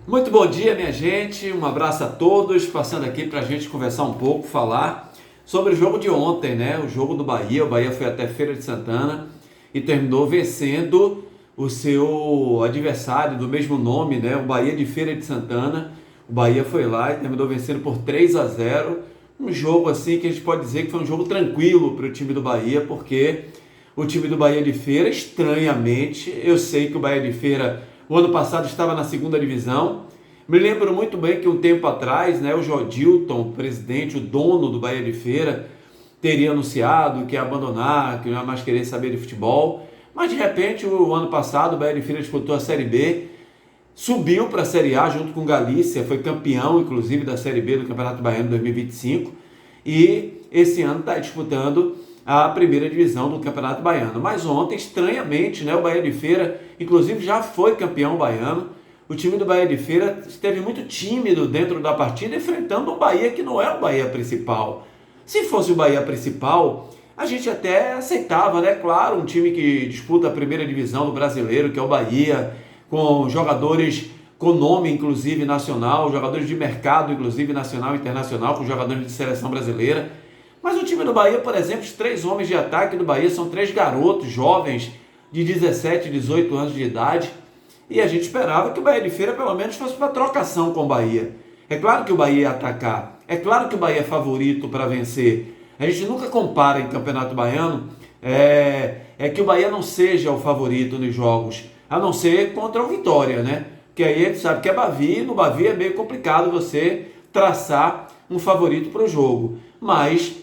Muito bom dia, minha gente. Um abraço a todos. Passando aqui para a gente conversar um pouco, falar sobre o jogo de ontem, né? O jogo do Bahia. O Bahia foi até Feira de Santana e terminou vencendo o seu adversário do mesmo nome, né? O Bahia de Feira de Santana. O Bahia foi lá e terminou vencendo por 3-0. Um jogo assim que a gente pode dizer que foi um jogo tranquilo para o time do Bahia, porque o time do Bahia de Feira, estranhamente, eu sei que o Bahia de Feira o ano passado estava na segunda divisão. Me lembro muito bem que um tempo atrás, né, o Jodilton, o presidente, o dono do Bahia de Feira, teria anunciado que ia abandonar, que não ia mais querer saber de futebol. Mas de repente, o ano passado, o Bahia de Feira disputou a Série B, subiu para a Série A junto com o Galícia, foi campeão, inclusive, da Série B do Campeonato Baiano 2025. E esse ano está disputando a primeira divisão do Campeonato Baiano. Mas ontem, estranhamente, né, o Bahia de Feira, inclusive, já foi campeão baiano. O time do Bahia de Feira esteve muito tímido dentro da partida, enfrentando um Bahia que não é o Bahia principal. Se fosse o Bahia principal, a gente até aceitava, né? Claro, um time que disputa a primeira divisão do brasileiro, que é o Bahia, com jogadores com nome, inclusive, nacional, jogadores de mercado, inclusive, nacional e internacional, com jogadores de seleção brasileira. Mas o time do Bahia, por exemplo, os 3 homens de ataque do Bahia são 3 garotos jovens de 17, 18 anos de idade. E a gente esperava que o Bahia de Feira pelo menos fosse para trocação com o Bahia. É claro que o Bahia ia atacar, é claro que o Bahia é favorito para vencer. A gente nunca compara em Campeonato Baiano, que o Bahia não seja o favorito nos jogos, a não ser contra o Vitória, né? Que aí a gente sabe que é Bavi, e no Bavi é meio complicado você traçar um favorito para o jogo. Mas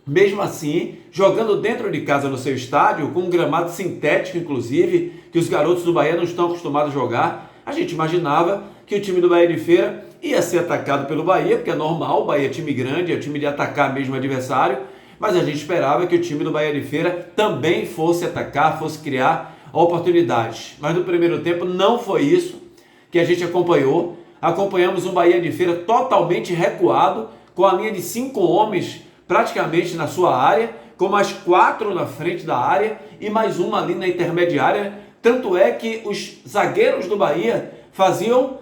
mesmo assim, jogando dentro de casa no seu estádio, com um gramado sintético, inclusive, que os garotos do Bahia não estão acostumados a jogar, a gente imaginava que o time do Bahia de Feira ia ser atacado pelo Bahia, porque é normal, o Bahia é time grande, é time de atacar mesmo o adversário, mas a gente esperava que o time do Bahia de Feira também fosse atacar, fosse criar oportunidades. Mas no primeiro tempo não foi isso que a gente acompanhou. Acompanhamos um Bahia de Feira totalmente recuado, com a linha de 5 homens praticamente na sua área, com mais 4 na frente da área e mais uma ali na intermediária. Tanto é que os zagueiros do Bahia faziam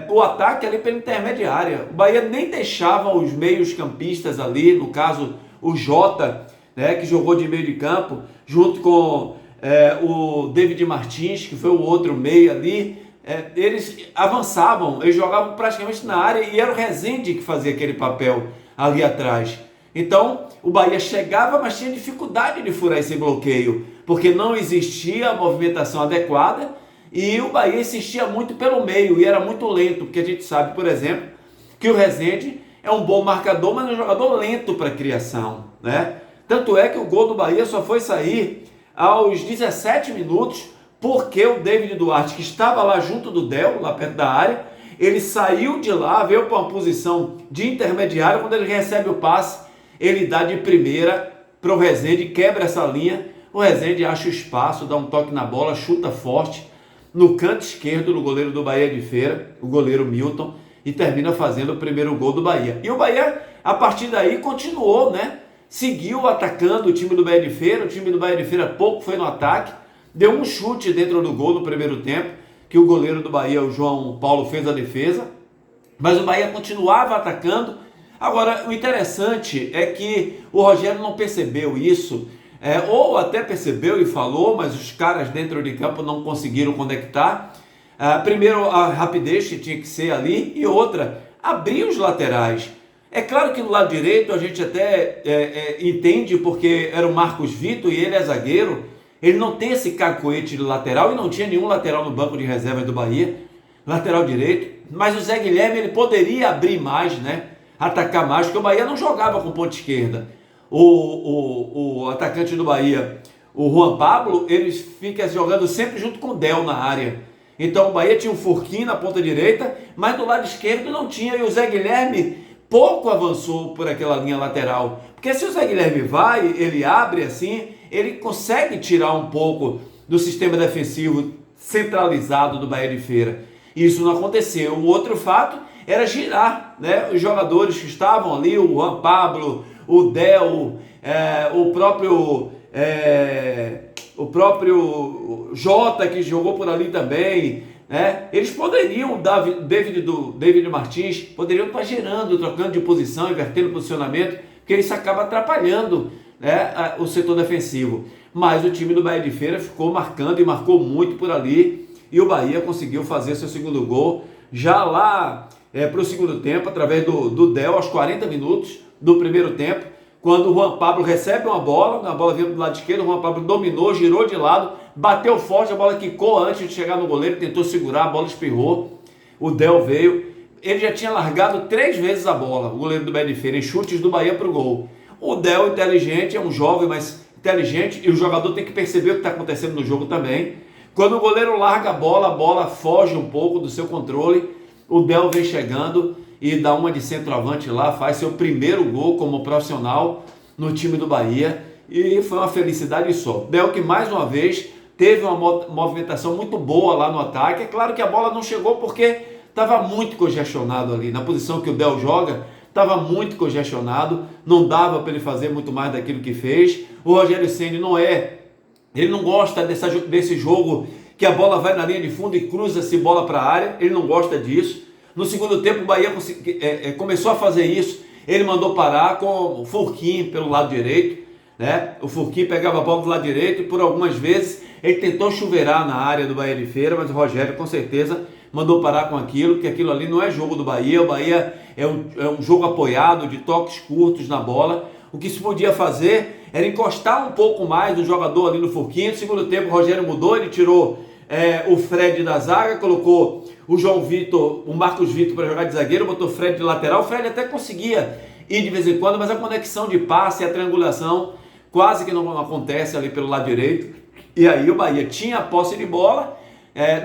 o ataque ali pela intermediária. O Bahia nem deixava os meios campistas ali, no caso o Jota, né, que jogou de meio de campo, junto com o David Martins, que foi o outro meio ali. Eles avançavam, eles jogavam praticamente na área e era o Rezende que fazia aquele papel ali atrás. Então, o Bahia chegava, mas tinha dificuldade de furar esse bloqueio, porque não existia a movimentação adequada e o Bahia insistia muito pelo meio e era muito lento, porque a gente sabe, por exemplo, que o Rezende é um bom marcador, mas é um jogador lento para a criação, né? Tanto é que o gol do Bahia só foi sair aos 17 minutos, porque o David Duarte, que estava lá junto do Del, lá perto da área, ele saiu de lá, veio para uma posição de intermediário, quando ele recebe o passe, ele dá de primeira para o Rezende, quebra essa linha, o Rezende acha o espaço, dá um toque na bola, chuta forte, no canto esquerdo do goleiro do Bahia de Feira, o goleiro Milton, e termina fazendo o primeiro gol do Bahia. E o Bahia, a partir daí, continuou, né? Seguiu atacando o time do Bahia de Feira, o time do Bahia de Feira pouco foi no ataque, deu um chute dentro do gol no primeiro tempo, que o goleiro do Bahia, o João Paulo, fez a defesa, mas o Bahia continuava atacando. Agora, o interessante é que o Rogério não percebeu isso, ou até percebeu e falou, mas os caras dentro de campo não conseguiram conectar. Primeiro, a rapidez que tinha que ser ali, e outra, abrir os laterais. É claro que no lado direito a gente até entende, porque era o Marcos Vitor e ele é zagueiro, ele não tem esse cacoete de lateral e não tinha nenhum lateral no banco de reservas do Bahia, lateral direito, mas o Zé Guilherme ele poderia abrir mais, né? Atacar mais, porque o Bahia não jogava com ponta esquerda. O atacante do Bahia, o Juan Pablo, ele fica jogando sempre junto com o Del na área. Então o Bahia tinha um Furquim na ponta direita, mas do lado esquerdo não tinha, e o Zé Guilherme pouco avançou por aquela linha lateral. Porque se o Zé Guilherme vai, ele abre assim, ele consegue tirar um pouco do sistema defensivo centralizado do Bahia de Feira. Isso não aconteceu. O outro fato era girar, né? Os jogadores que estavam ali, o Juan Pablo, o Del, o próprio Jota, que jogou por ali também, né? Eles poderiam, David Martins, poderiam estar girando, trocando de posição, invertendo o posicionamento, porque isso acaba atrapalhando, né, o setor defensivo. Mas o time do Bahia de Feira ficou marcando e marcou muito por ali, e o Bahia conseguiu fazer seu segundo gol já lá para o segundo tempo, através do Del, aos 40 minutos do primeiro tempo, quando o Juan Pablo recebe uma bola, a bola vinha do lado esquerdo, o Juan Pablo dominou, girou de lado, bateu forte, a bola quicou antes de chegar no goleiro, tentou segurar, a bola espirrou, o Del veio, ele já tinha largado 3 vezes a bola, o goleiro do Bahia de Feira, em chutes do Bahia para o gol. O Del, inteligente, é um jovem, mas inteligente, e o jogador tem que perceber o que está acontecendo no jogo também. Quando o goleiro larga a bola foge um pouco do seu controle, o Del vem chegando e dá uma de centroavante lá, faz seu primeiro gol como profissional no time do Bahia, e foi uma felicidade só. Del, que mais uma vez teve uma movimentação muito boa lá no ataque. É claro que a bola não chegou porque estava muito congestionado ali, na posição que o Del joga, estava muito congestionado, não dava para ele fazer muito mais daquilo que fez. O Rogério Ceni ele não gosta desse jogo que a bola vai na linha de fundo e cruza-se bola para a área, ele não gosta disso. No segundo tempo o Bahia começou a fazer isso, ele mandou parar com o Furquim pelo lado direito, né? O Furquim pegava a bola do lado direito e por algumas vezes ele tentou chuveirar na área do Bahia de Feira, mas o Rogério com certeza mandou parar com aquilo, porque aquilo ali não é jogo do Bahia. O Bahia é um jogo apoiado, de toques curtos na bola. O que se podia fazer era encostar um pouco mais o jogador ali no Furquinho. No segundo tempo o Rogério mudou, ele tirou o Fred da zaga, colocou o João Vitor, o Marcos Vitor para jogar de zagueiro, botou o Fred de lateral. O Fred até conseguia ir de vez em quando, mas a conexão de passe e a triangulação quase que não acontece ali pelo lado direito. E aí o Bahia tinha a posse de bola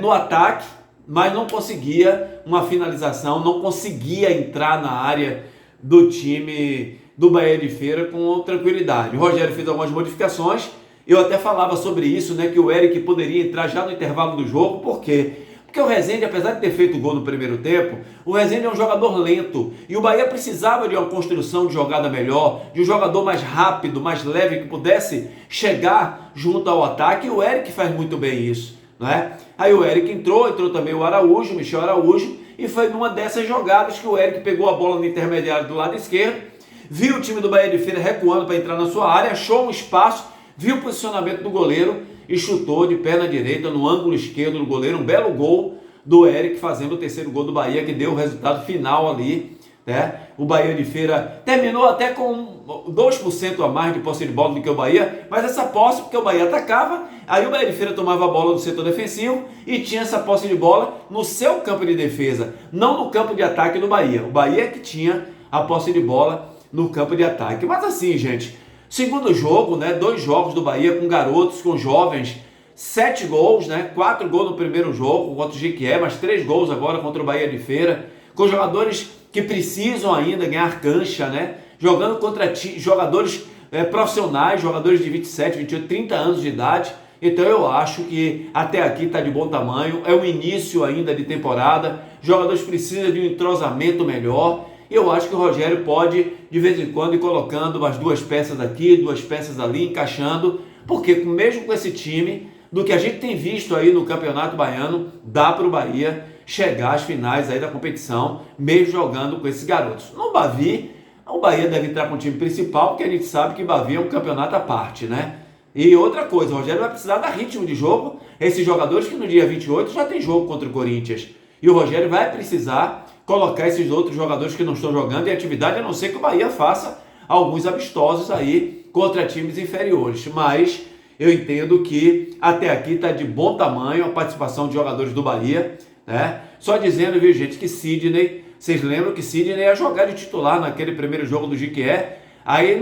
no ataque, mas não conseguia uma finalização, não conseguia entrar na área do time do Bahia de Feira com tranquilidade. O Rogério fez algumas modificações, eu até falava sobre isso, né, que o Eric poderia entrar já no intervalo do jogo. Por quê? Porque o Rezende, apesar de ter feito gol no primeiro tempo, o Rezende é um jogador lento, e o Bahia precisava de uma construção de jogada melhor, de um jogador mais rápido, mais leve, que pudesse chegar junto ao ataque, e o Eric faz muito bem isso, né? Aí o Eric entrou também o Araújo, Michel Araújo, e foi numa dessas jogadas que o Eric pegou a bola no intermediário do lado esquerdo, viu o time do Bahia de Feira recuando para entrar na sua área, achou um espaço, viu o posicionamento do goleiro e chutou de perna direita no ângulo esquerdo do goleiro. Um belo gol do Eric, fazendo o terceiro gol do Bahia, que deu o resultado final ali, né? O Bahia de Feira terminou até com 2% a mais de posse de bola do que o Bahia, mas essa posse, porque o Bahia atacava, aí o Bahia de Feira tomava a bola do setor defensivo e tinha essa posse de bola no seu campo de defesa, não no campo de ataque do Bahia. O Bahia é que tinha a posse de bola no campo de ataque. Mas assim, gente, segundo jogo, né, 2 jogos do Bahia com garotos, com jovens, 7 gols, né, 4 gols no primeiro jogo contra o Jequié, mas 3 gols agora contra o Bahia de Feira, com jogadores que precisam ainda ganhar cancha, né, jogando contra jogadores profissionais, jogadores de 27, 28, 30 anos de idade. Então eu acho que até aqui está de bom tamanho, é o início ainda de temporada, jogadores precisam de um entrosamento melhor. Eu acho que o Rogério pode, de vez em quando, ir colocando umas 2 peças aqui, 2 peças ali, encaixando, porque mesmo com esse time, do que a gente tem visto aí no Campeonato Baiano, dá para o Bahia chegar às finais aí da competição, mesmo jogando com esses garotos. No Bavi, o Bahia deve entrar com o time principal, porque a gente sabe que Bavi é um campeonato à parte, né? E outra coisa, o Rogério vai precisar dar ritmo de jogo, esses jogadores que no dia 28 já tem jogo contra o Corinthians, e o Rogério vai precisar colocar esses outros jogadores que não estão jogando em atividade, a não ser que o Bahia faça alguns amistosos aí contra times inferiores. Mas eu entendo que até aqui está de bom tamanho a participação de jogadores do Bahia, né? Só dizendo, viu, gente, que Sidney, vocês lembram que Sidney ia jogar de titular naquele primeiro jogo do Jequié, aí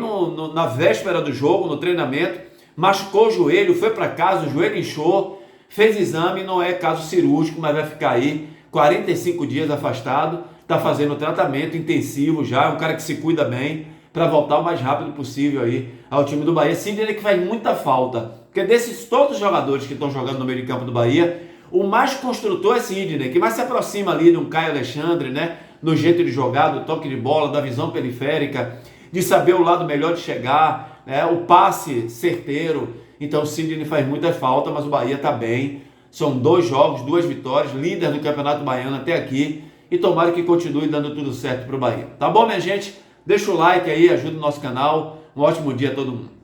na véspera do jogo, no treinamento, machucou o joelho, foi para casa, o joelho inchou, fez exame, não é caso cirúrgico, mas vai ficar aí 45 dias afastado, está fazendo tratamento intensivo já, é um cara que se cuida bem, para voltar o mais rápido possível aí ao time do Bahia. Sidney, que faz muita falta, porque desses todos os jogadores que estão jogando no meio de campo do Bahia, o mais construtor é Sidney, que mais se aproxima ali de um Caio Alexandre, né, no jeito de jogar, do toque de bola, da visão periférica, de saber o lado melhor de chegar, né, o passe certeiro. Então o Sidney faz muita falta, mas o Bahia está bem, São 2 jogos, 2 vitórias, líder do Campeonato Baiano até aqui, e tomara que continue dando tudo certo para o Bahia. Tá bom, minha gente? Deixa o like aí, ajuda o nosso canal. Um ótimo dia a todo mundo.